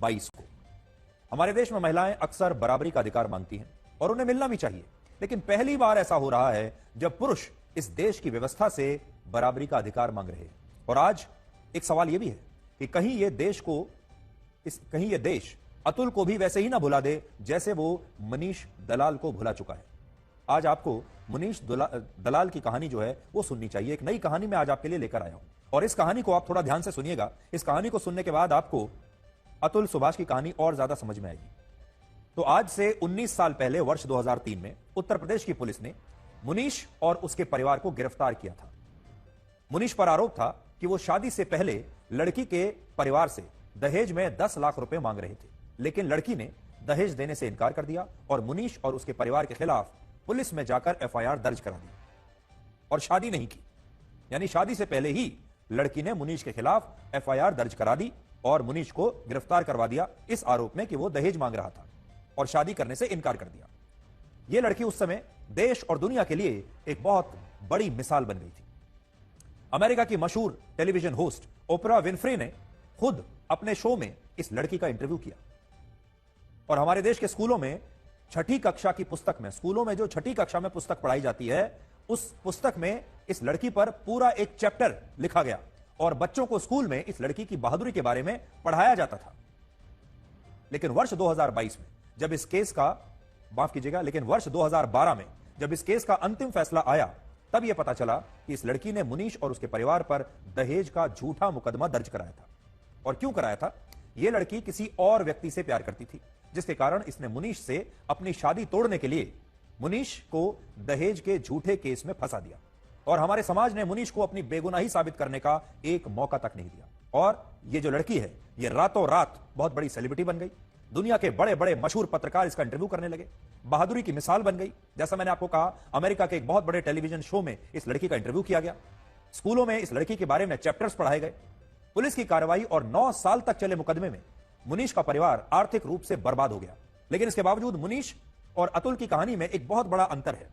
2022 को। हमारे देश में महिलाएं अक्सर बराबरी का अधिकार मांगती हैं और उन्हें मिलना भी चाहिए, लेकिन पहली बार ऐसा हो रहा है जब पुरुष इस देश की व्यवस्था से बराबरी का अधिकार मांग रहे हैं। और आज एक सवाल यह भी है कि कहीं यह देश अतुल को भी वैसे ही ना भुला दे जैसे वो मनीष दलाल को भुला चुका है। आज आपको मनीष दलाल की कहानी जो है वो सुननी चाहिए। एक नई कहानी मैं आज आपके लिए लेकर आया हूं और इस कहानी को आप थोड़ा ध्यान से सुनिएगा। इस कहानी को सुनने के बाद आपको अतुल सुभाष की कहानी और ज्यादा समझ में आएगी। तो आज से 19 साल पहले वर्ष 2003 में उत्तर प्रदेश की पुलिस ने मुनीष और उसके परिवार को गिरफ्तार किया था। मुनीष पर आरोप था कि वो शादी से पहले लड़की के परिवार से दहेज में 10 लाख रुपए मांग रहे थे, लेकिन लड़की ने दहेज देने से इनकार कर दिया और मुनीष और उसके परिवार के खिलाफ पुलिस में जाकर एफआईआर दर्ज करा दी और शादी नहीं की। यानी शादी से पहले ही लड़की ने मुनीष के खिलाफ एफआईआर दर्ज करा दी और मुनीष को गिरफ्तार करवा दिया इस आरोप में कि वो दहेज मांग रहा था और शादी करने से इनकार कर दिया। यह लड़की उस समय देश और दुनिया के लिए एक बहुत बड़ी मिसाल बन गई थी। अमेरिका की मशहूर टेलीविजन होस्ट ओपरा विनफ्रे ने खुद अपने शो में इस लड़की का इंटरव्यू किया और हमारे देश के स्कूलों में छठी कक्षा की पुस्तक में, स्कूलों में जो छठी कक्षा में पुस्तक पढ़ाई जाती है, उस पुस्तक में इस लड़की पर पूरा एक चैप्टर लिखा गया और बच्चों को स्कूल में इस लड़की की बहादुरी के बारे में पढ़ाया जाता था। लेकिन वर्ष 2022 में जब इस केस का लेकिन वर्ष 2012 में जब इस केस का अंतिम फैसला आया, तब यह पता चला कि इस लड़की ने मुनीष और उसके परिवार पर दहेज का झूठा मुकदमा दर्ज कराया था। और क्यों कराया था? यह लड़की किसी और व्यक्ति से प्यार करती थी, जिसके कारण इसने मुनीष से अपनी शादी तोड़ने के लिए मुनीष को दहेज के झूठे केस में फंसा दिया। और हमारे समाज ने मुनीष को अपनी बेगुनाही साबित करने का एक मौका तक नहीं दिया। और यह जो लड़की है, यह रातों रात बहुत बड़ी सेलिब्रिटी बन गई। दुनिया के बड़े बड़े मशहूर पत्रकार इसका इंटरव्यू करने लगे। बहादुरी की मिसाल बन गई। जैसा मैंने आपको कहा, अमेरिका के एक बहुत बड़े टेलीविजन शो में इस लड़की का इंटरव्यू किया गया। स्कूलों में इस लड़की के बारे में चैप्टर्स पढ़ाए गए। पुलिस की कार्रवाई और 9 साल तक चले मुकदमे में मुनीष का परिवार आर्थिक रूप से बर्बाद हो गया। लेकिन इसके बावजूद मुनीष और अतुल की कहानी में एक बहुत बड़ा अंतर है,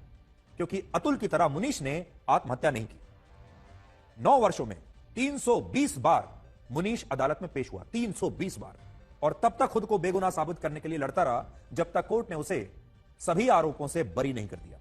क्योंकि अतुल की तरह मुनीष ने आत्महत्या नहीं की। 9 वर्षों में 320 बार मुनीष अदालत में पेश हुआ, 320 बार, और तब तक खुद को बेगुनाह साबित करने के लिए लड़ता रहा जब तक कोर्ट ने उसे सभी आरोपों से बरी नहीं कर दिया।